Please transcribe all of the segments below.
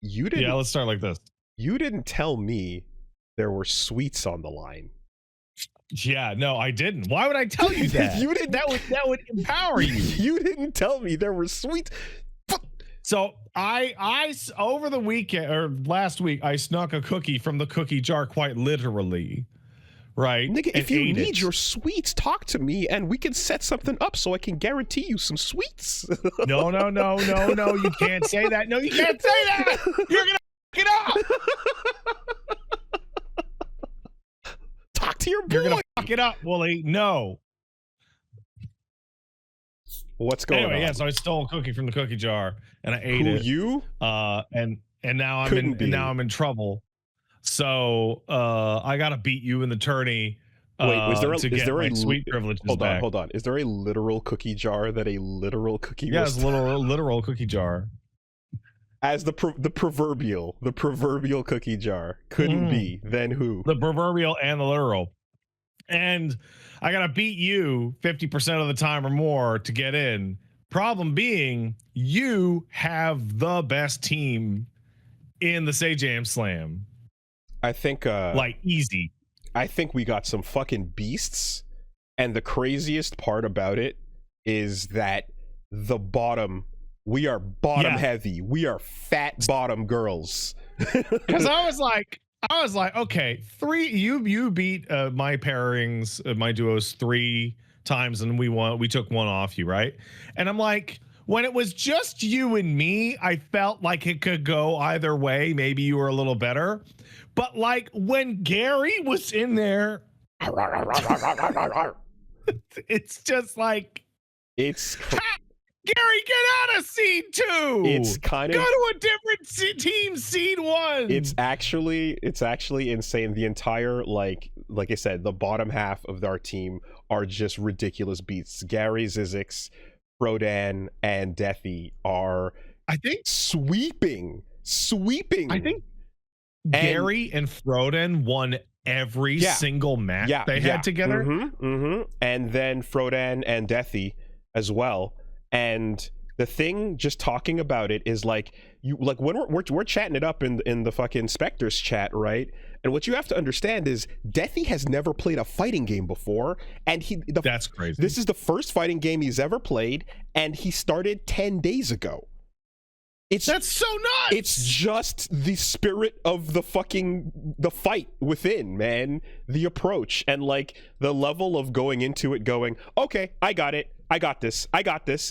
You didn't. Yeah, let's start like this. You didn't tell me there were sweets on the line. Yeah, no, I didn't. Why would I tell you that? You didn't. That would empower you. You didn't tell me there were sweets. So I over the weekend or last week, I snuck a cookie from the cookie jar, quite literally. Right. Nigga, if you need your sweets, talk to me and we can set something up so I can guarantee you some sweets. No. You can't say that. No, you can't say that. You're gonna fuck it up. Talk to your boy. You're gonna fuck it up, Woolie. No. What's going on? Anyway, yeah, so I stole a cookie from the cookie jar and I ate it. You? And now I'm in trouble. So I gotta beat you in the tourney. Wait, is there a sweet privileges back. Hold on. Is there a literal cookie jar that a literal cookie? Yeah, it's a literal cookie jar. As the proverbial cookie jar couldn't be, then who? The proverbial and the literal. And I gotta beat you 50% of the time or more to get in. Problem being, you have the best team in the Say Jam Slam. I think like easy. I think we got some fucking beasts, and the craziest part about it is that we are bottom heavy. We are fat bottom girls. Because I was like, okay, you beat my pairings, my duos 3 times, and we took one off you, right? And I'm like, when it was just you and me, I felt like it could go either way. Maybe you were a little better. But like when Gary was in there, it's just like, Gary, get out of seed 2. It's kind of go to a different team, seed 1. It's actually insane. The entire like I said, the bottom half of our team are just ridiculous beasts. Gary, Zizix, Frodan, and Deathy are, I think, sweeping. I think Gary and Frodan won every single match they had together. And then Frodan and Deathy as well. And the thing, just talking about it, is like, you like when we're chatting it up in the fucking Spectres chat, right? And what you have to understand is Deathy has never played a fighting game before, and that's crazy. This is the first fighting game he's ever played, and he started 10 days ago. That's so nuts. It's just the spirit of the fight within, man. The approach and like the level of going into it, going, okay, I got it. I got this,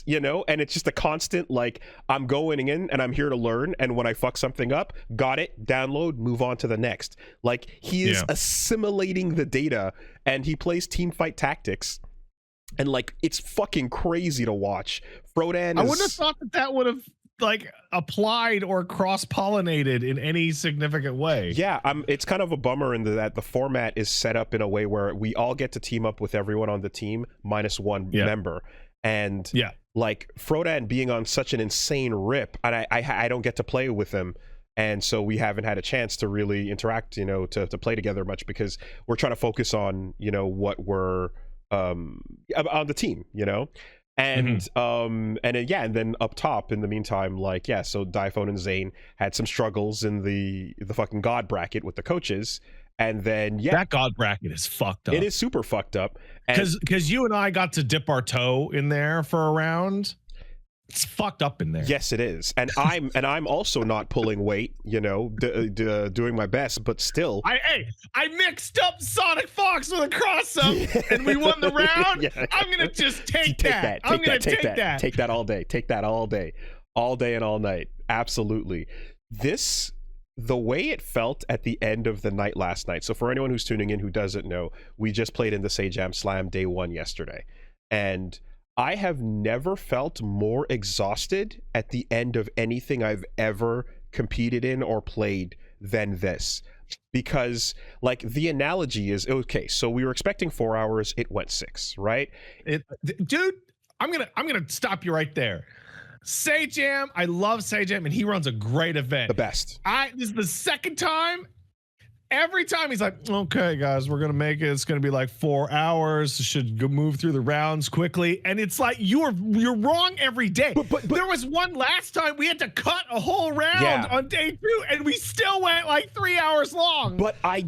you know, and it's just a constant, like, I'm going in and I'm here to learn. And when I fuck something up, got it, download, move on to the next. Like, he is assimilating the data, and he plays team fight tactics. And like, it's fucking crazy to watch. Frodan, I wouldn't have thought that would have like applied or cross-pollinated in any significant way. Yeah, it's kind of a bummer in that the format is set up in a way where we all get to team up with everyone on the team minus one member. And like Frodan being on such an insane rip, and I don't get to play with him. And so we haven't had a chance to really interact, you know, to play together much, because we're trying to focus on, you know, what we're on the team, you know. And and then up top in the meantime, like, so Diphone and Zane had some struggles in the fucking god bracket with the coaches, and then that god bracket is fucked up. It is super fucked up, because you and I got to dip our toe in there for a round. It's fucked up in there. Yes, it is. And I'm also not pulling weight, you know, doing my best, but still. I mixed up Sonic Fox with a cross-up, and we won the round. I'm going to just take that. I'm going to take that. Take that all day. Take that all day. All day and all night. Absolutely. The way it felt at the end of the night last night. So for anyone who's tuning in who doesn't know, we just played in the Say Jam Slam day 1 yesterday. And I have never felt more exhausted at the end of anything I've ever competed in or played than this. Because, like, the analogy is, okay, so we were expecting 4 hours, it went 6, right? Dude, I'm gonna stop you right there. Say Jam, I love Say Jam, and he runs a great event. The best. This is the second time every time he's like, okay, guys, we're going to make it. It's going to be like 4 hours. Should go move through the rounds quickly. And it's like, you're wrong every day. But there was one last time we had to cut a whole round on day 2 and we still went like 3 hours long. But I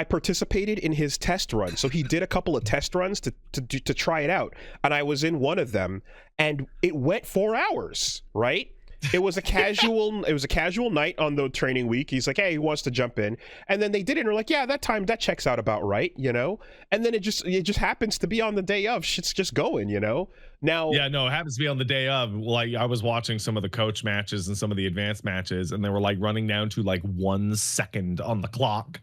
participated in his test run. So he did a couple of test runs to try it out. And I was in one of them and it went 4 hours, right? It was a casual night on the training week. He's like, hey, he wants to jump in. And then they did it and we're like, yeah, that checks out about right, you know? And then it just happens to be on the day of. Shit's just going, you know? Now, yeah, no, it happens to be on the day of. Like, I was watching some of the coach matches and some of the advanced matches, and they were like running down to like 1 second on the clock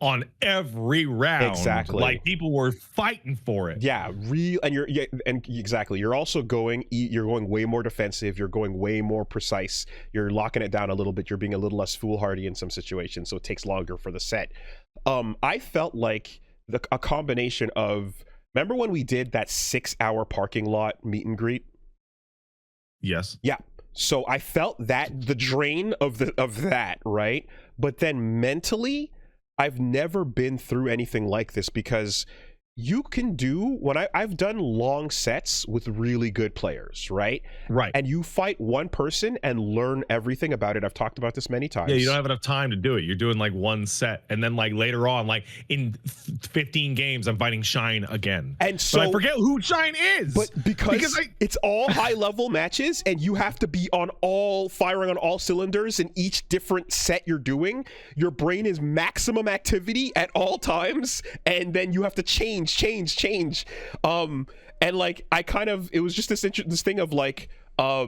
on every round. Exactly. Like, people were fighting for it. Yeah, exactly. You're also going way more defensive. You're going way more precise. You're locking it down a little bit. You're being a little less foolhardy in some situations, so it takes longer for the set. I felt like a combination of. Remember when we did that 6-hour parking lot meet and greet? Yes. Yeah. So I felt that the drain of that, right? But then mentally, I've never been through anything like this because you can do I've done long sets with really good players, right? Right. And you fight one person and learn everything about it. I've talked about this many times. Yeah, you don't have enough time to do it. You're doing like one set, and then like later on, like in 15 games, I'm fighting Shine again. And so but I forget who Shine is. But because it's all high level matches, and you have to be firing on all cylinders in each different set you're doing. Your brain is maximum activity at all times, and then you have to change. And like it was just this thing of like I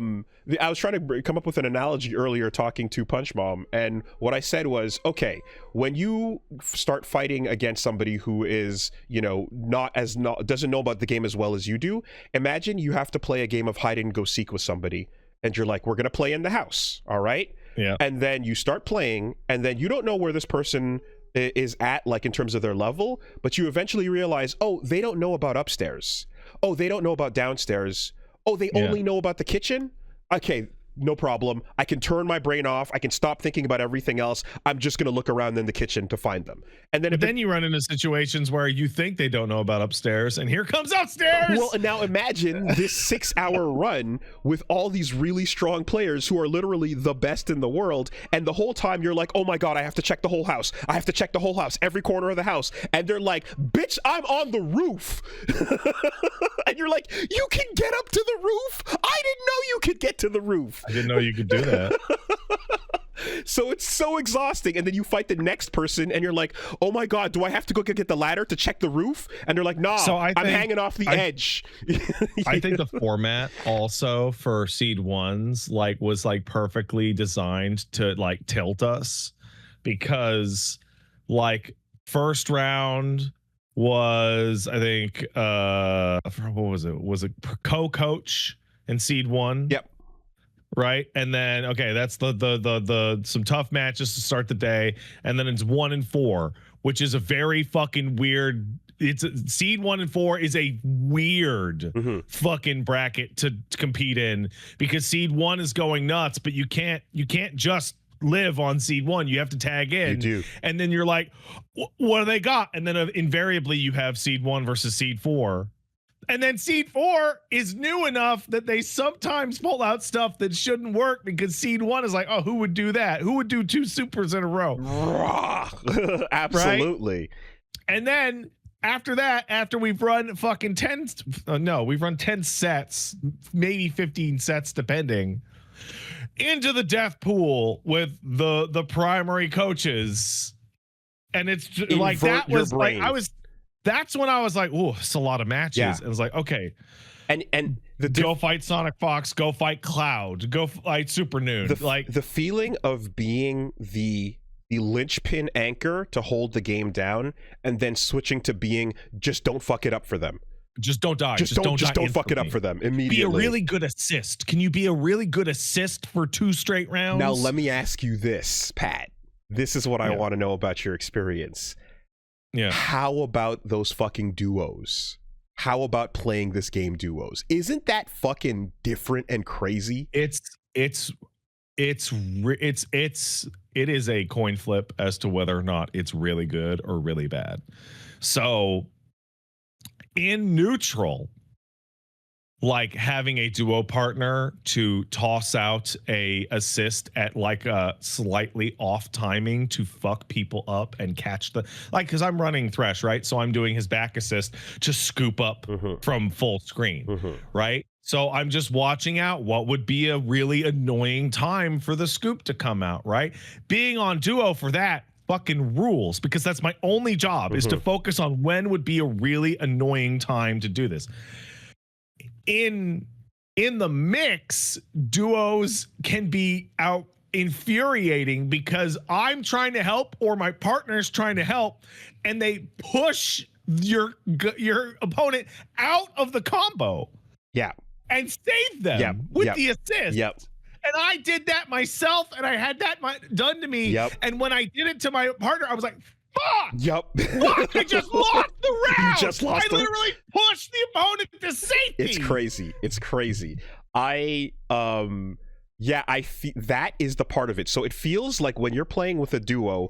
was trying to come up with an analogy earlier talking to Punch Mom, and what I said was, okay, when you start fighting against somebody who is, you know, doesn't know about the game as well as you do, imagine you have to play a game of hide and go seek with somebody, and you're like, we're gonna play in the house, all right? Yeah. And then you start playing, and then you don't know where this person is at, like in terms of their level, but you eventually realize, oh, they don't know about upstairs. Oh, they don't know about downstairs. Oh, they only know about the kitchen? Okay, no problem. I can turn my brain off. I can stop thinking about everything else. I'm just going to look around in the kitchen to find them. And then you run into situations where you think they don't know about upstairs, and here comes upstairs. Well, and now imagine this 6-hour run with all these really strong players who are literally the best in the world. And the whole time you're like, oh my God, I have to check the whole house. I have to check the whole house, every corner of the house. And they're like, bitch, I'm on the roof. And you're like, you can get up to the roof? I didn't know you could get to the roof. I didn't know you could do that. So it's so exhausting, and then you fight the next person and you're like, oh my God, do I have to go get the ladder to check the roof? And they're like, nah, I'm hanging off the edge. I think the format also for Seed 1s was perfectly designed to like tilt us, because like first round was, I think, what was it co-coach in Seed 1? Yep. Right, and then that's the some tough matches to start the day, and then it's 1 and 4, which is a very fucking weird. Seed 1 and 4 is a weird fucking bracket to compete in, because Seed 1 is going nuts, but you can't just live on Seed 1. You have to tag in. You do. And then you're like, what do they got? And then invariably you have Seed 1 versus Seed 4. And then Seed 4 is new enough that they sometimes pull out stuff that shouldn't work, because Seed 1 is like, oh, who would do that? Who would do 2 supers in a row? Absolutely. Right? And then after that, after we've run fucking 10 sets, maybe 15 sets depending, into the death pool with the primary coaches. And it's like, that was like, that's when I was like, oh, it's a lot of matches. Yeah. And it was like, okay. And go fight Sonic Fox, go fight Cloud, go fight Super Noon. The feeling of being the linchpin anchor to hold the game down, and then switching to being just don't fuck it up for them. Just don't die. Just don't fuck it up for them immediately. Be a really good assist. Can you be a really good assist for 2 straight rounds? Now let me ask you this, Pat. This is what I want to know about your experience. Yeah. How about those fucking duos? How about playing this game duos? Isn't that fucking different and crazy? It's it is a coin flip as to whether or not it's really good or really bad. So in neutral, like having a duo partner to toss out a assist at like a slightly off timing to fuck people up and catch the, like, because I'm running Thresh, right? So I'm doing his back assist to scoop up from full screen, right? So I'm just watching out what would be a really annoying time for the scoop to come out, right? Being on duo for that fucking rules, because that's my only job is to focus on when would be a really annoying time to do this. In the mix, duos can be out infuriating because I'm trying to help or my partner's trying to help, and they push your opponent out of the combo. Yeah. And save them with the assist. Yep. And I did that myself, and I had that done to me. Yep. And when I did it to my partner, I was like, fuck! Yep. Fuck! I just lost the round. You just lost. I literally pushed the opponent to safety. It's crazy. It's crazy. I feel that is the part of it. So it feels like when you're playing with a duo,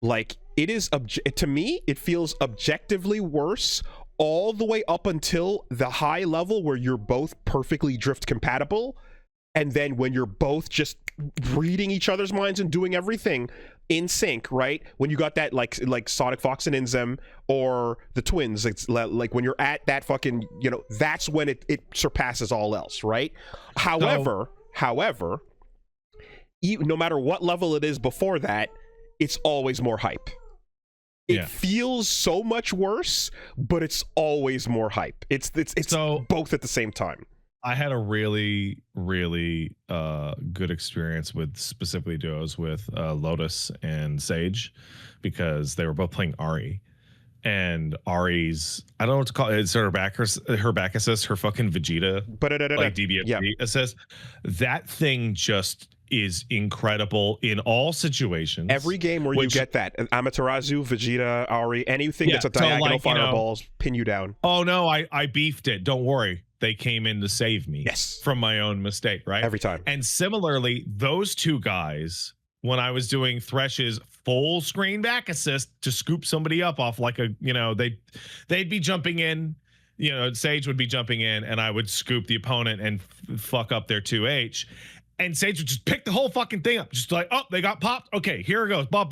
like it is to me, it feels objectively worse all the way up until the high level where you're both perfectly drift compatible. And then when you're both just reading each other's minds and doing everything in sync, right? When you got that like Sonic Fox and Inzem or the twins, it's like when you're at that fucking, you know, that's when it surpasses all else, right? However, no matter what level it is before that, it's always more hype. It feels so much worse, but it's always more hype. It's so, both at the same time. I had a really, really good experience with specifically duos with Lotus and Sage, because they were both playing Ahri. And Ahri's, I don't know what to call it, it's her back assist, her fucking Vegeta, like DBFG assist. That thing just is incredible in all situations. Every game where you get that, Amaterasu, Vegeta, Ahri, anything that's a diagonal fireballs, pin you down. Oh no, I beefed it. Don't worry. They came in to save me from my own mistake, right? Every time. And similarly, those two guys, when I was doing Thresh's full screen back assist to scoop somebody up off like a, you know, they'd be jumping in, you know, Sage would be jumping in and I would scoop the opponent and fuck up their 2H. And Sage would just pick the whole fucking thing up, just like, oh, they got popped. Okay, here it goes, bop,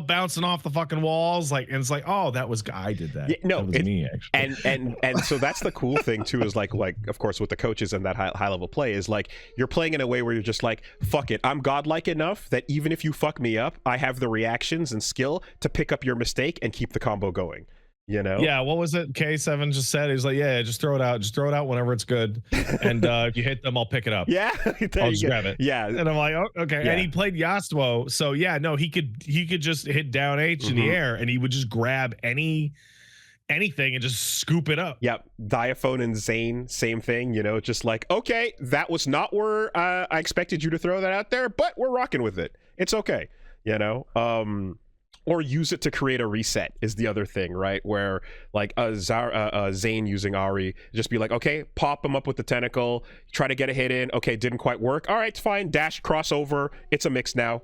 bouncing off the fucking walls, like, and it's like, oh, I did that. Yeah, no, that was me actually. And so that's the cool thing too, is like of course with the coaches and that high level play is like you're playing in a way where you're just like, fuck it, I'm godlike enough that even if you fuck me up, I have the reactions and skill to pick up your mistake and keep the combo going. You know? Yeah, what was it K7 just said? He's like, yeah, just throw it out whenever it's good, and if you hit them, I'll pick it up. Yeah, I'll just grab it. Yeah, and I'm like, oh, okay. And he played Yasuo, so yeah, no, he could just hit down H in the air and he would just grab anything and just scoop it up. Yep. Diaphone and Zane, same thing, you know, just like, okay, that was not where I expected you to throw that out there, but we're rocking with it. It's okay, you know. Or use it to create a reset is the other thing, right? Where like Zane using Ahri, just be like, okay, pop him up with the tentacle, try to get a hit in. Okay, didn't quite work. All right, it's fine. Dash, crossover. It's a mix now,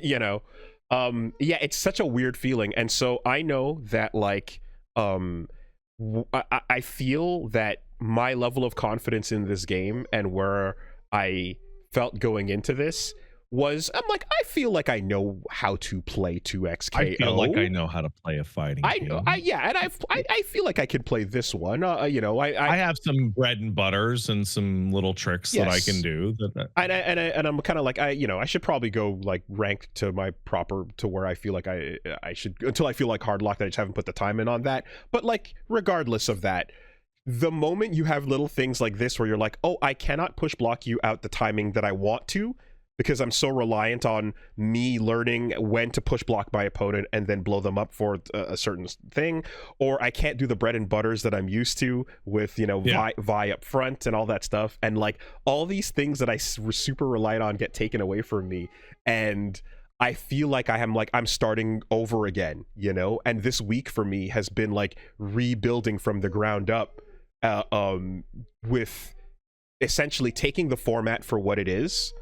you know. Yeah, it's such a weird feeling. And so I know that like, I feel that my level of confidence in this game and where I felt going into this was, I'm like, I feel like I know how to play 2XKO. I feel like I know how to play a fighting game. I feel like I could play this one. You know, I have some bread and butters and some little tricks that I can do. And I'm kind of like, I should probably go like ranked to my proper, to where I feel like I should, until I feel like hardlock, that I just haven't put the time in on that. But like, regardless of that, the moment you have little things like this where you're like, oh, I cannot push block you out the timing that I want to, because I'm so reliant on me learning when to push block my opponent and then blow them up for a certain thing, or I can't do the bread and butters that I'm used to with, you know, Vi up front and all that stuff, and like all these things that I super relied on get taken away from me, and I feel like I'm starting over again, you know. And this week for me has been like rebuilding from the ground up, with essentially taking the format for what it is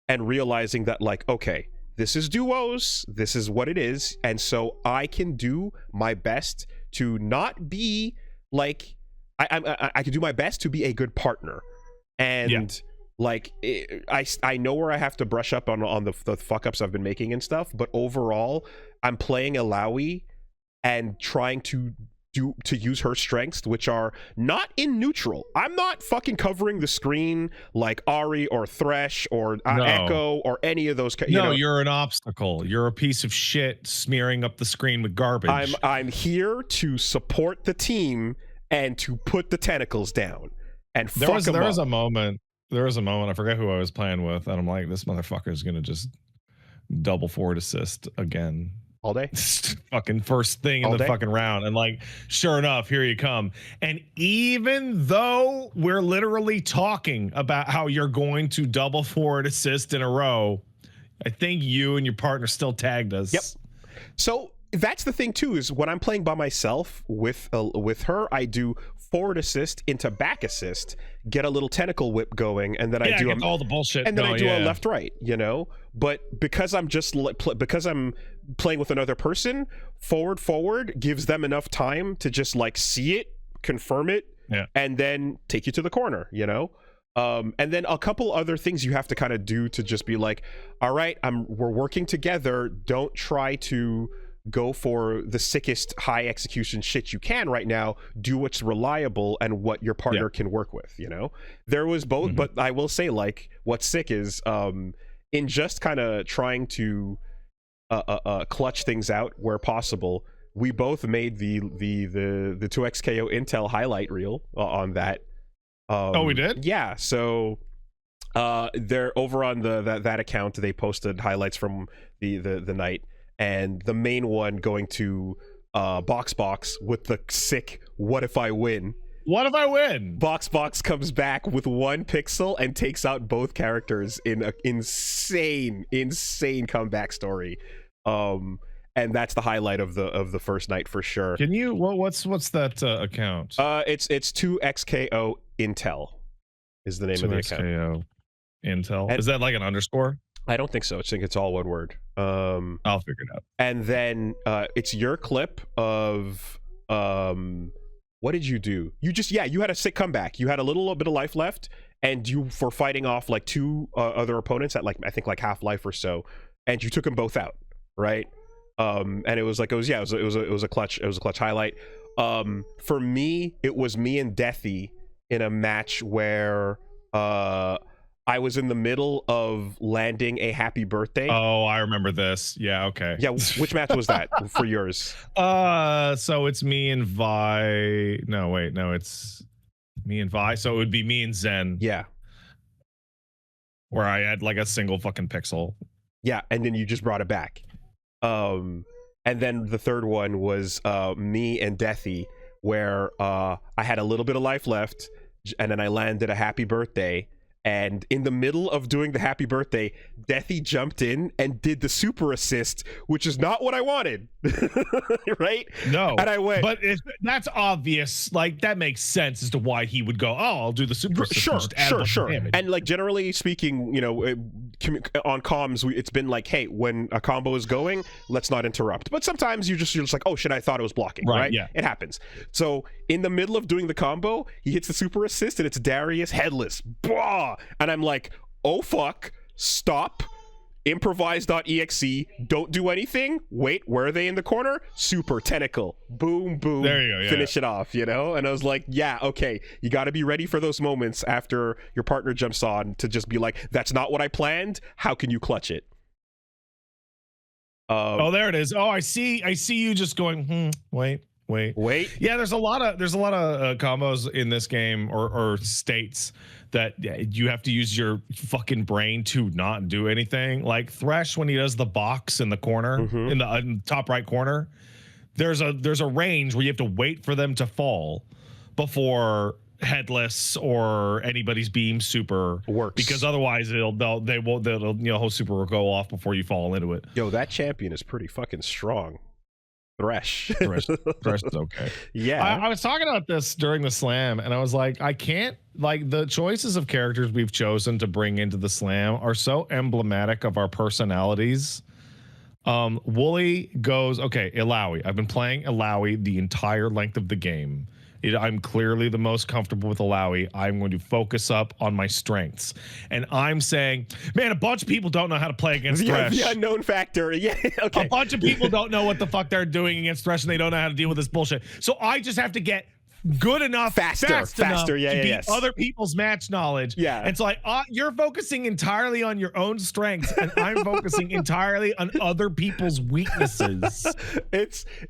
and realizing that like, okay, this is duos, this is what it is, and so I can do my best to not be like I can do my best to be a good partner, and like I know where I have to brush up on the fuck ups I've been making and stuff, but overall I'm playing Alawi and trying to use her strengths, which are not in neutral. I'm not fucking covering the screen like Ari or Thresh or Echo or any of those. You're an obstacle. You're a piece of shit smearing up the screen with garbage. I'm here to support the team and to put the tentacles down and there was a moment. There was a moment. I forget who I was playing with, and I'm like, this motherfucker is gonna just double forward assist again. All day. Fucking first thing in the fucking round, and like sure enough, here you come. And even though we're literally talking about how you're going to double forward assist in a row, I think you and your partner still tagged us. Yep. So that's the thing too, is when I'm playing by myself with her, I do forward assist into back assist, get a little tentacle whip going, and then I do all the bullshit, and then I do a left right, but because I'm because I'm playing with another person, forward gives them enough time to just like see it, confirm it, and then take you to the corner, and then a couple other things you have to kind of do to just be like, all right, we're working together, don't try to go for the sickest high execution shit you can right now, do what's reliable and what your partner can work with. There was both, but I will say, like, what's sick is in just kind of trying to clutch things out where possible, we both made the 2xKO Intel highlight reel on that. We did? Yeah, so they're over on that account, they posted highlights from the night, and the main one going to Box with the sick "What if I win?" What if I win? Box comes back with 1 pixel and takes out both characters in an insane comeback story. And that's the highlight of the first night for sure. Can you what's that account? It's 2xKO Intel is the name of the account. 2xKO Intel. Is that like an underscore? I don't think so. I think it's all one word. I'll figure it out. And then it's your clip of what did you do? You had a sick comeback. You had a little bit of life left, and you were fighting off like 2 other opponents at I think half life or so, and you took them both out, right? And it was a clutch highlight. For me, it was me and Deathy in a match where I was in the middle of landing a happy birthday. Oh, I remember this. Yeah, okay. Yeah, which match was that for yours? So it's me and Vi. No, wait, no, it's me and Vi. So it would be me and Zen. Yeah. Where I had like a single fucking pixel. Yeah, and then you just brought it back. And then the third one was me and Deathy, where I had a little bit of life left, and then I landed a happy birthday. And in the middle of doing the happy birthday, Deathy jumped in and did the super assist, which is not what I wanted. Right? No. And I went, but that's obvious. Like, that makes sense as to why he would go, I'll do the super assist. Sure. And like, generally speaking, on comms, it's been like, hey, when a combo is going, let's not interrupt. But sometimes you're just like, oh shit, I thought it was blocking. Right? Yeah. It happens. So in the middle of doing the combo, he hits the super assist and it's Darius headless. Blah! And I'm like, oh fuck, stop, improvise.exe, don't do anything, wait, where are they in the corner? Super tentacle, boom, there you go, finish it off, and I was like, yeah, okay, you got to be ready for those moments after your partner jumps on to just be like, that's not what I planned, how can you clutch it? Oh, there it is. Oh, I see you just going, wait. Yeah, there's a lot of combos in this game or states that you have to use your fucking brain to not do anything. Like Thresh, when he does the box in the corner, in the top right corner, there's a range where you have to wait for them to fall before headless or anybody's beam super works, because otherwise whole super will go off before you fall into it. Yo, that champion is pretty fucking strong. Thresh. Thresh is okay. Yeah. I was talking about this during the slam, and I was like, I can't, like, the choices of characters we've chosen to bring into the slam are so emblematic of our personalities. Woolie goes, okay, Illaoi. I've been playing Illaoi the entire length of the game. I'm clearly the most comfortable with Illaoi. I'm going to focus up on my strengths. And I'm saying, man, a bunch of people don't know how to play against Thresh. The unknown factor. Yeah. Okay. A bunch of people don't know what the fuck they're doing against Thresh, and they don't know how to deal with this bullshit. So I just have to get good enough, fast enough to beat other people's match knowledge. Yeah. And so you're focusing entirely on your own strengths, and I'm focusing entirely on other people's weaknesses.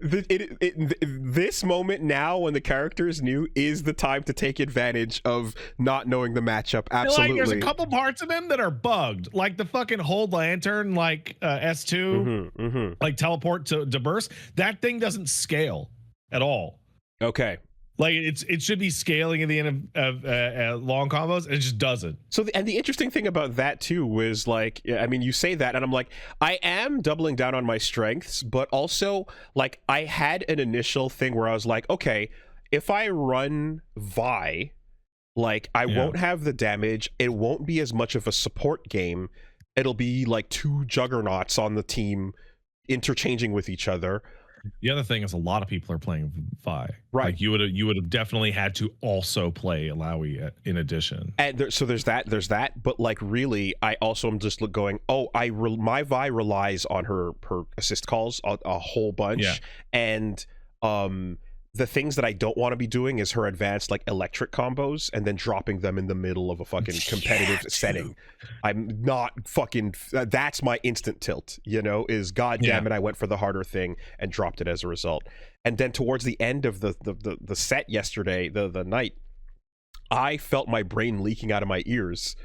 This moment now, when the character is new, is the time to take advantage of not knowing the matchup. Absolutely. Like, there's a couple parts of him that are bugged, like the fucking hold lantern, like S2, like teleport to burst. That thing doesn't scale at all. Okay. Like, it should be scaling at the end of long combos, and it just doesn't. So, the interesting thing about that too was, like, I mean, you say that, and I'm like, I am doubling down on my strengths, but also, like, I had an initial thing where I was like, okay, if I run Vi, like, I won't have the damage. It won't be as much of a support game. It'll be like two juggernauts on the team interchanging with each other. The other thing is, a lot of people are playing Vi. Right. Like, you would have definitely had to also play Illaoi in addition. And so there's that. But, like, really, I also am just going, oh, my Vi relies on her assist calls a whole bunch. Yeah. And the things that I don't want to be doing is her advanced, like, electric combos and then dropping them in the middle of a fucking competitive setting. I'm not fucking, that's my instant tilt, you know, is God damn it, I went for the harder thing and dropped it as a result. And then towards the end of the set yesterday, the night, I felt my brain leaking out of my ears.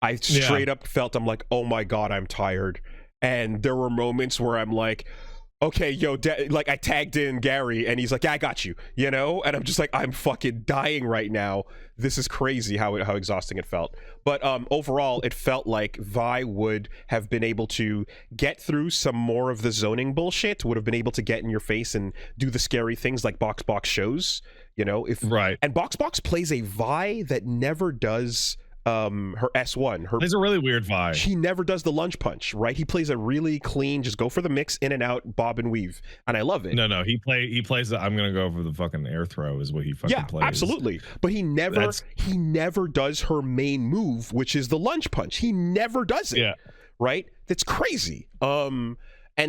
I straight up felt, I'm like, oh my God, I'm tired. And there were moments where I'm like, okay, yo, like, I tagged in Gary, and he's like, yeah, I got you, you know? And I'm just like, I'm fucking dying right now. This is crazy how exhausting it felt. But overall, it felt like Vi would have been able to get through some more of the zoning bullshit, would have been able to get in your face and do the scary things like Box shows, you know? And Box plays a Vi that never does her S1. There's a really weird vibe. He never does the lunge punch, right? He plays a really clean, just go for the mix, in and out, bob and weave, and I love it. No, he plays the, I'm gonna go for the fucking air throw is what he fucking plays. Yeah, absolutely. But he never does her main move, which is the lunge punch. He never does it. Yeah. Right? That's crazy. And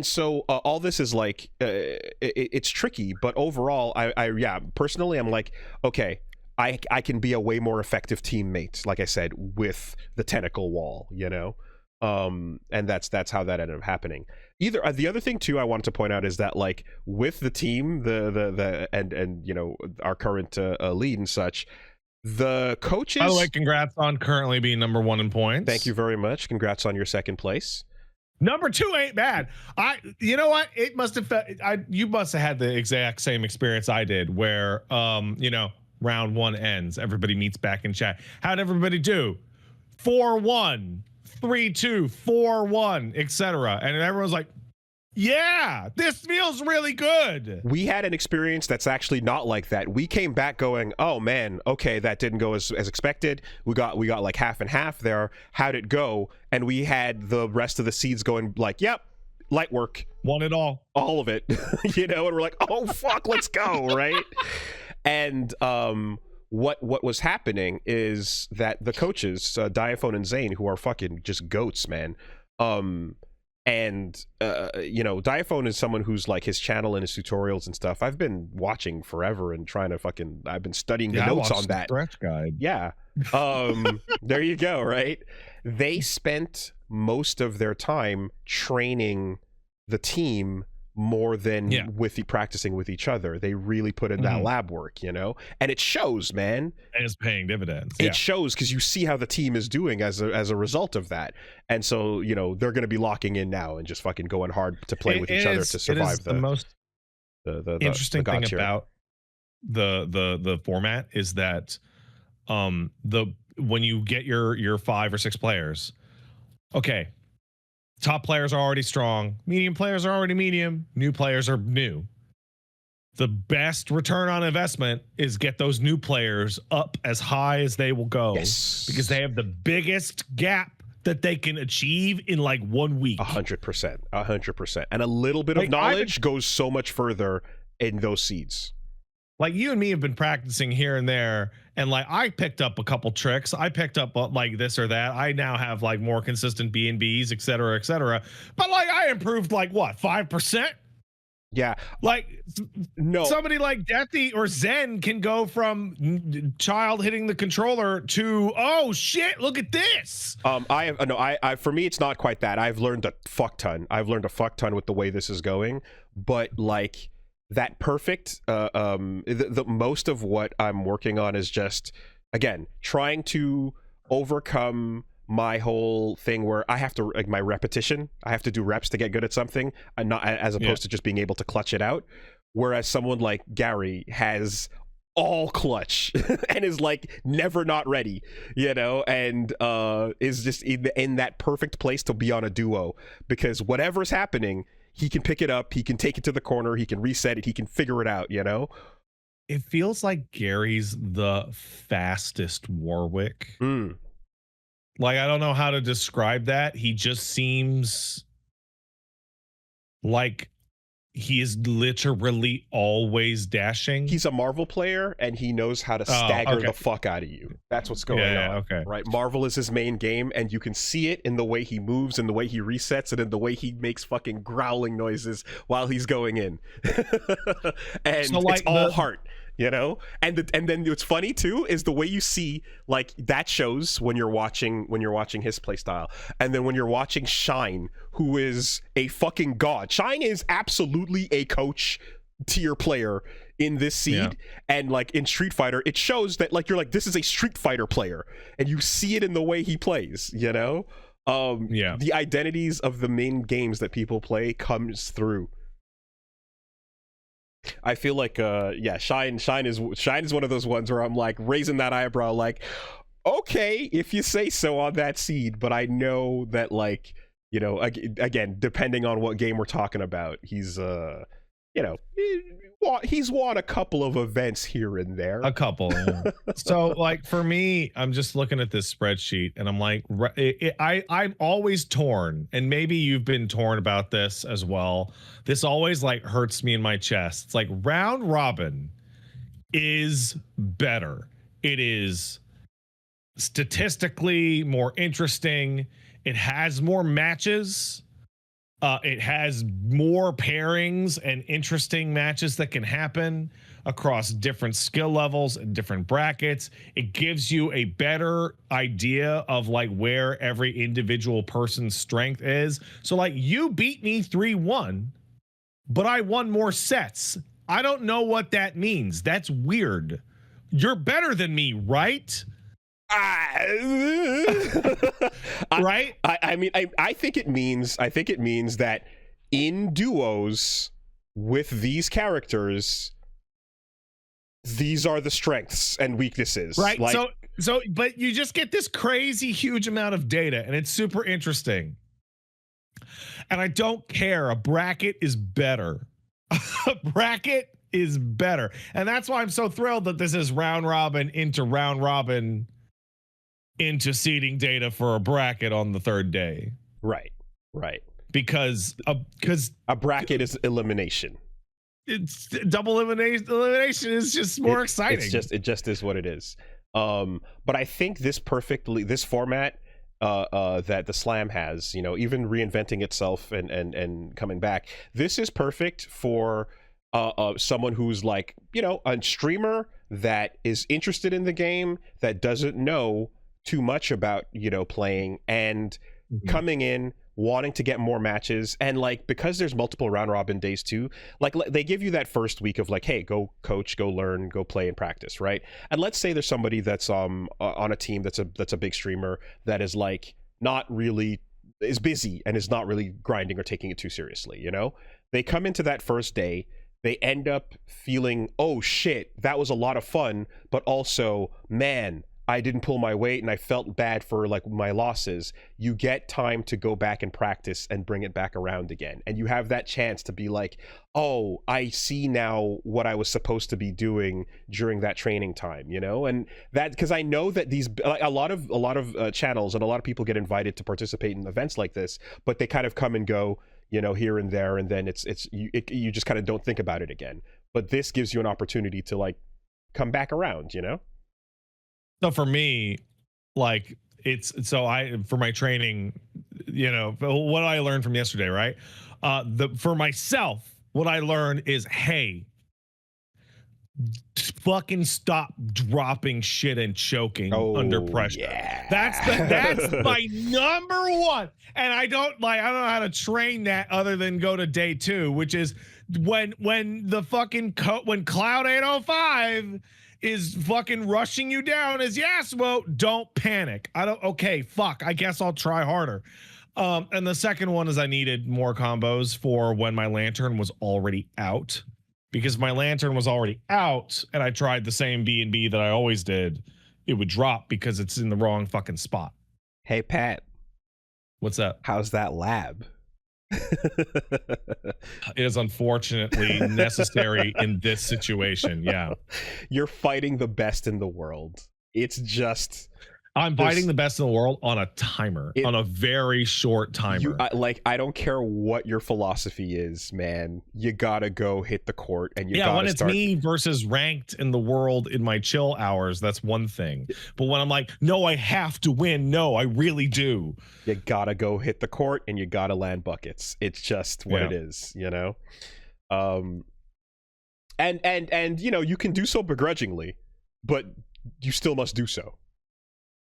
so all this is like, it's tricky, but overall, I personally, I'm like, okay, I can be a way more effective teammate, like I said, with the tentacle wall, you know? And that's how that ended up happening. The other thing too I wanted to point out is that, like, with the team, and you know, our current lead and such, the coaches. By the way, congrats on currently being number 1 in points. Thank you very much. Congrats on your second place. Number 2 ain't bad. You know what? It must have you must have had the exact same experience I did, where you know, round 1 ends, everybody meets back in chat. How'd everybody do? 4-1, 3-2, 4-1, etc. And everyone's like, yeah, this feels really good. We had an experience that's actually not like that. We came back going, oh man, okay, that didn't go as expected. We got like half and half there. How'd it go? And we had the rest of the seeds going like, yep, light work. Won it all of it. You know, and we're like, oh fuck, let's go, right? And what was happening is that the coaches, Diaphone and Zane, who are fucking just goats, man. And you know, Diaphone is someone who's like, his channel and his tutorials and stuff, I've been watching forever and trying to I've been studying the notes on that. Stretch guide. Yeah. There you go, right? They spent most of their time training the team more than practicing with each other. They really put in that lab work, you know, and it shows, man. And it's paying dividends. It shows, because you see how the team is doing as a result of that. And so, you know, they're going to be locking in now and just fucking going hard to play with each other to survive the most interesting thing about the format is that when you get your 5 or 6 players, okay, top players are already strong, medium players are already medium, new players are new. the best return on investment is get those new players up as high as they will go. Yes. Because they have the biggest gap that they can achieve in like 1 week. 100%. 100%. And a little bit of knowledge goes so much further in those seeds. Like you and me have been practicing here and there, and like I picked up a couple tricks. I picked up like this or that. I now have like more consistent B&Bs, et cetera, et cetera. But like I improved like what, 5%? Yeah. Like no, somebody like Deathy or Zen can go from child hitting the controller to, oh shit, look at this. I for me it's not quite that. I've learned a fuck ton with the way this is going, but like that perfect the most of what I'm working on is just, again, trying to overcome my whole thing where I have to, like, my repetition, I have to do reps to get good at something, and not as opposed to just being able to clutch it out. Whereas someone like Gary has all clutch and is like never not ready, you know, and is just in that perfect place to be on a duo, because whatever's happening, he can pick it up, he can take it to the corner, he can reset it, he can figure it out, you know. It feels like Gary's the fastest Warwick. Like, I don't know how to describe that. He just seems like he is literally always dashing. He's a Marvel player, and he knows how to stagger the fuck out of you. That's what's going on. Okay. Right? Marvel is his main game, and you can see it in the way he moves, and the way he resets, and in the way he makes fucking growling noises while he's going in. And so, like, it's all heart. You know, and then what's funny too is the way you see, like, that shows when you're watching his playstyle, and then when you're watching Shine, who is a fucking god. Shine is absolutely a coach tier player in this seed, and like in Street Fighter, it shows that, like, you're like, this is a Street Fighter player, and you see it in the way he plays. You know, the identities of the main games that people play comes through. I feel like Shine is one of those ones where I'm like raising that eyebrow, like, okay, if you say so on that seed, but I know that, like, you know, again, depending on what game we're talking about, he's you know, he's won a couple of events here and there. A couple. Yeah. So, like, for me, I'm just looking at this spreadsheet, and I'm like, I'm always torn, and maybe you've been torn about this as well. This always, like, hurts me in my chest. It's like round robin is better. It is statistically more interesting. It has more matches. It has more pairings and interesting matches that can happen across different skill levels and different brackets. It gives you a better idea of, like, where every individual person's strength is. So, like, you beat me 3-1, but I won more sets. I don't know what that means. That's weird. You're better than me, right? Right? I think it means that in duos with these characters, these are the strengths and weaknesses, right? Like, so but you just get this crazy huge amount of data, and it's super interesting, and I don't care. A bracket is better. A bracket is better, and that's why I'm so thrilled that this is round robin into seeding data for a bracket on the third day. Right. Because a bracket is elimination. It's double elimination is just more exciting. It just is what it is. But I think this format that the Slam has, you know, even reinventing itself and coming back, this is perfect for someone who's, like, you know, a streamer that is interested in the game, that doesn't know too much about, you know, playing, and coming in wanting to get more matches. And, like, because there's multiple round robin days too, like, they give you that first week of, like, hey, go coach, go learn, go play and practice, right? And let's say there's somebody that's on a team that's a big streamer that is, like, not really, is busy and is not really grinding or taking it too seriously, you know. They come into that first day, they end up feeling, oh shit, that was a lot of fun, but also, man, I didn't pull my weight and I felt bad for like my losses, you get time to go back and practice and bring it back around again. And you have that chance to be like, oh, I see now what I was supposed to be doing during that training time, you know? And that, because I know that these, like, a lot of channels and a lot of people get invited to participate in events like this, but they kind of come and go, you know, here and there, and then you just kind of don't think about it again. But this gives you an opportunity to like come back around, you know? So for me, like for my training, you know, what I learned from yesterday, right? For myself, what I learned is, hey, fucking stop dropping shit and choking under pressure. Yeah. That's my number one. And I don't know how to train that other than go to day 2, which is when Cloud 805 is fucking rushing you down is don't panic. I guess I'll try harder. And the second one is I needed more combos for when my lantern was already out, because my lantern was already out and I tried the same B&B that I always did. It would drop because it's in the wrong fucking spot. Hey, Pat. What's up? How's that lab? It is unfortunately necessary in this situation. Yeah. You're fighting the best in the world. It's just... I'm fighting the best in the world on a timer, on a very short timer. I don't care what your philosophy is, man. You gotta go hit the court, and you gotta when it's me versus ranked in the world in my chill hours, that's one thing. But when I'm like, no, I have to win. No, I really do. You gotta go hit the court, and you gotta land buckets. It's just what it is, you know. And you know, you can do so begrudgingly, but you still must do so.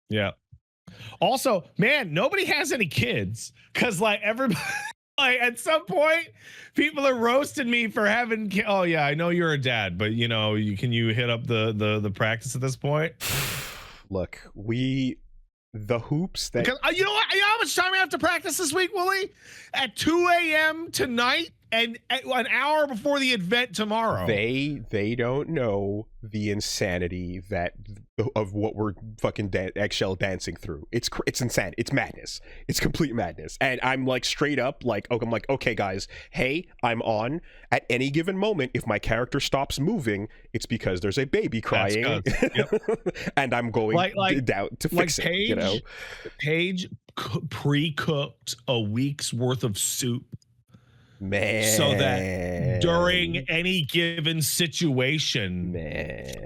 Yeah. Also, man, nobody has any kids, because like everybody, like at some point, people are roasting me for having. Oh yeah, I know you're a dad, but you know, can you hit up the practice at this point? Look, the hoops that you know what? You know how much time I have to practice this week, Woolie? At 2 a.m. tonight and an hour before the event tomorrow. They don't know the insanity of what we're fucking eggshell dancing through. It's insane. It's madness. It's complete madness. And I'm like straight up like, I'm like, okay guys, hey, I'm on. At any given moment, if my character stops moving, it's because there's a baby crying. Yep. And I'm going down to fix it. You know, Paige pre-cooked a week's worth of soup. Man, so that during any given situation,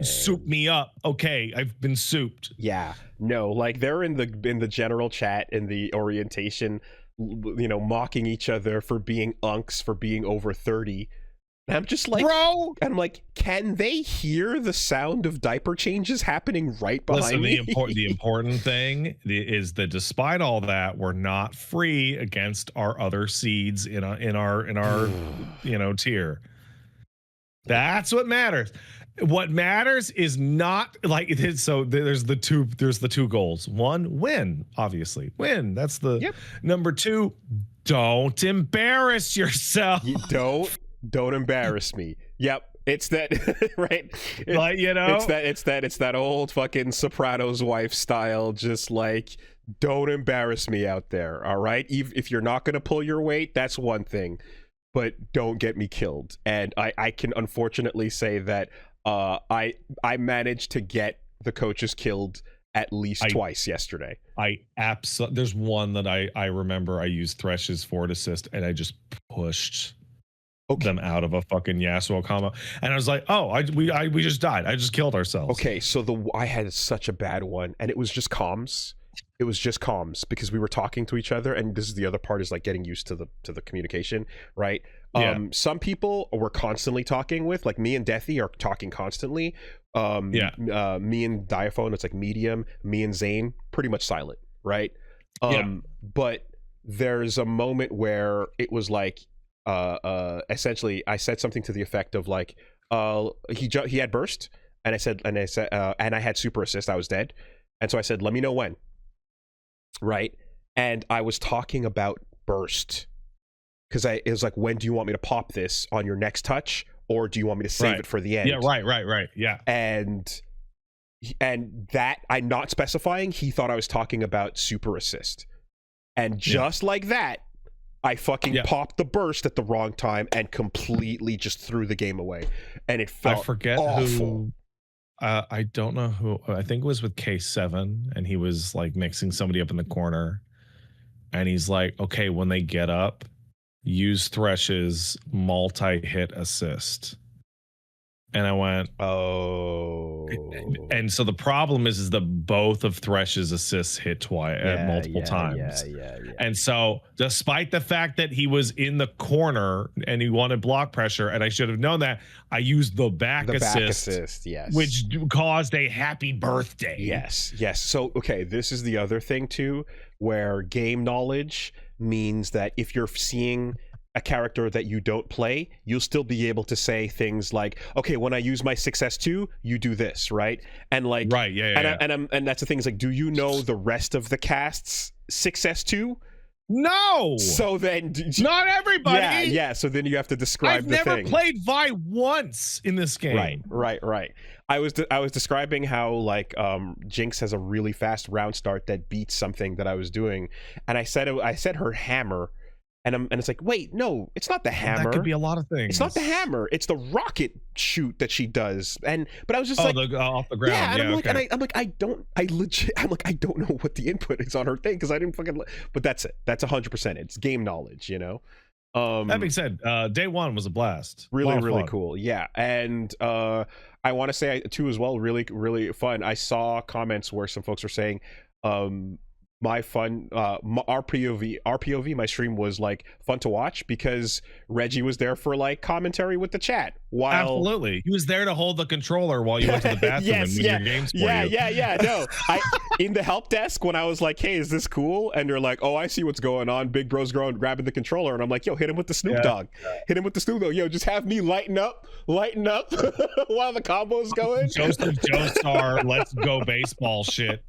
soup me up. Okay, I've been souped. Yeah, no, like they're in the general chat in the orientation, you know, mocking each other for being unks, for being over 30. And I'm just like, bro, and I'm like, can they hear the sound of diaper changes happening right behind me? The important thing is that despite all that, we're not free against our other seeds in our you know, tier. That's what matters. What matters is not like it is. So there's the two goals. One, win, obviously. Win. That's the number 2. Don't embarrass yourself. You don't embarrass me. Yep. It's that right. Like, you know, it's that old fucking Sopranos wife style, just like, don't embarrass me out there. All right. If you're not gonna pull your weight, that's one thing. But don't get me killed. And I can unfortunately say that I managed to get the coaches killed at least twice yesterday. There's one that I remember I used Thresh's forward assist and I just pushed them out of a fucking Yasuo combo, and I was like, oh, we just died. I just killed ourselves. Okay, so I had such a bad one, and it was just comms. It was just comms because we were talking to each other, and this is the other part, is like getting used to the communication, right? Some people we're constantly talking with, like me and Deathy are talking constantly. Me and Diaphone, it's like medium. Me and Zane, pretty much silent, right? But there's a moment where it was like, essentially I said something to the effect of like, he had burst, and I said and I had super assist, I was dead, and so I said, let me know when, right? And I was talking about burst because it was like, when do you want me to pop this on your next touch, or do you want me to save it for the end? Right. Yeah. and that I'm not specifying, he thought I was talking about super assist. And just like that, I fucking popped the burst at the wrong time and completely just threw the game away. And it felt I forget awful. who. I don't know who. I think it was with K7, and he was like mixing somebody up in the corner, and he's like, "Okay, when they get up, use Thresh's multi-hit assist." And I went, oh. And so the problem is that both of Thresh's assists hit twice at multiple times. Yeah. And so despite the fact that he was in the corner and he wanted block pressure, and I should have known that, I used the back assist, yes, which caused a happy birthday. Yes. So, okay, this is the other thing too, where game knowledge means that if you're seeing a character that you don't play, you'll still be able to say things like, okay, when I use my 6S2, you do this, right? And like, right, and that's the thing, is like, do you know the rest of the cast's 6S2? No. So then, not everybody. Yeah. So then you have to describe the thing. I've never played Vi once in this game. Right. I was describing how like Jinx has a really fast round start that beats something that I was doing, and I said her hammer. And it's like, wait, no, it's not the hammer. That could be a lot of things. It's not the hammer. It's the rocket shoot that she does. But I was just off the ground. Yeah, and okay. I'm like, I don't know what the input is on her thing, because I didn't fucking. But that's it. That's 100%. It's game knowledge, you know. That being said, day one was a blast. Really cool. Yeah, and I want to say too as well, really fun. I saw comments where some folks were saying, my POV, my stream was like fun to watch because Reggie was there for like commentary with the chat. Absolutely, he was there to hold the controller while you went to the bathroom and move your games for you. Yeah. No, in the help desk when I was like, "Hey, is this cool?" and they're like, "Oh, I see what's going on." Big bro's grabbing the controller, and I'm like, "Yo, hit him with the Snoop Dogg. Hit him with the Snoop Dogg. Yo, just have me lighten up while the combo's going." Joseph Joestar, let's go baseball shit.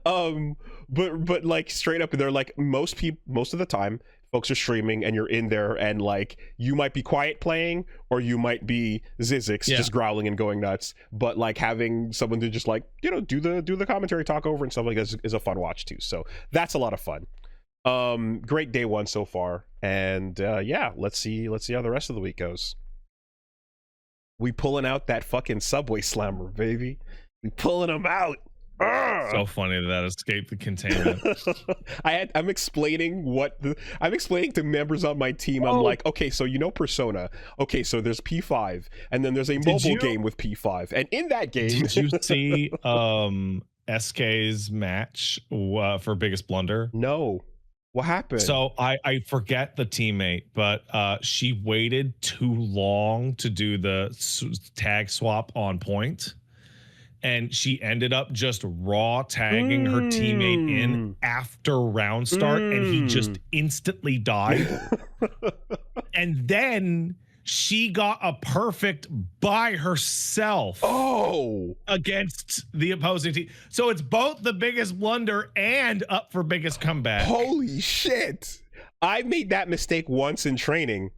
But like straight up, they're like, most of the time folks are streaming and you're in there and like you might be quiet playing or you might be Zizix just growling and going nuts, but like having someone to just like, you know, do the commentary, talk over and stuff like that is a fun watch too. So that's a lot of fun. Great day one so far, and let's see how the rest of the week goes. We pulling out that fucking Subway Slammer, baby. We pulling them out. So funny that escaped the containment. I'm explaining to members on my team. I'm like, okay, so you know Persona. Okay, so there's P5, and then there's a mobile game with P5, and in that game, did you see SK's match for Biggest Blunder? No. What happened? So I forget the teammate, but she waited too long to do the tag swap on point. And she ended up just raw tagging her teammate in after round start, and he just instantly died. And then she got a perfect by herself against the opposing team. So it's both the Biggest Blunder and up for Biggest Comeback. Holy shit. I made that mistake once in training.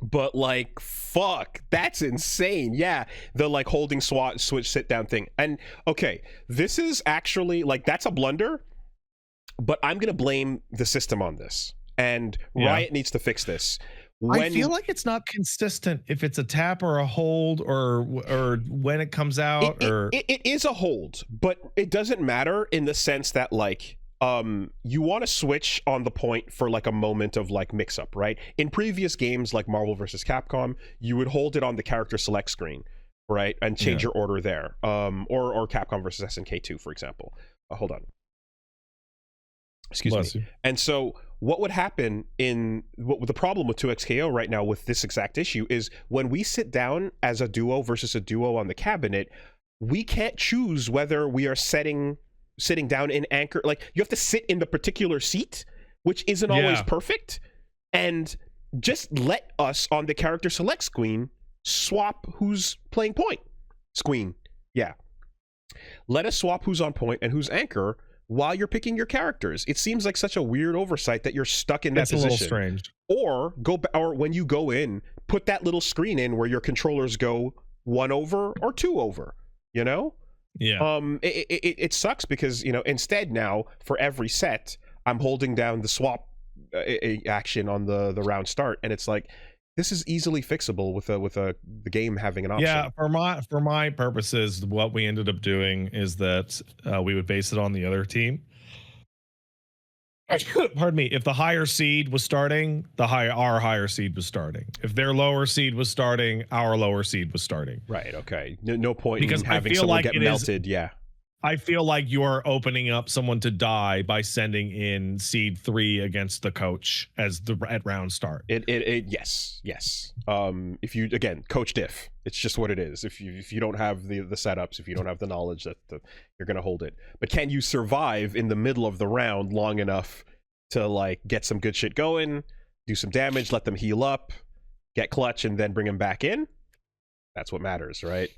But like, fuck, that's insane. Yeah, the like holding switch sit down thing. And okay, this is actually like, that's a blunder, but I'm gonna blame the system on this, and Riot needs to fix this. I feel like it's not consistent if it's a tap or a hold or when it comes out. It is a hold, but it doesn't matter in the sense that like, you want to switch on the point for like a moment of like mix up, right? In previous games like Marvel vs. Capcom, you would hold it on the character select screen, right, and change your order there. Or Capcom vs. SNK 2, for example. Hold on. Excuse me. And so what would happen the problem with 2XKO right now with this exact issue is when we sit down as a duo versus a duo on the cabinet, we can't choose whether we are sitting down in anchor. Like, you have to sit in the particular seat, which isn't always perfect, and just let us on the character select screen swap who's playing point screen. Let us swap who's on point and who's anchor while you're picking your characters. It seems like such a weird oversight that you're stuck in that position. It's a little strange. Or when you go in, put that little screen in where your controllers go 1 over or 2 over. you know? Yeah. It sucks because, you know, instead now for every set I'm holding down the swap action on the round start, and it's like, this is easily fixable with the game having an option. Yeah, for my purposes, what we ended up doing is that we would base it on the other team. Pardon me. If the higher seed was starting, our higher seed was starting. If their lower seed was starting, our lower seed was starting. Right. Okay. No point Because in I having feel someone like get it melted. Yeah. I feel like you're opening up someone to die by sending in seed 3 against the coach at round start. Yes. If you, again, coach diff, it's just what it is. If you don't have the setups, if you don't have the knowledge, that you're gonna hold it. But can you survive in the middle of the round long enough to like get some good shit going, do some damage, let them heal up, get clutch, and then bring them back in? That's what matters, right?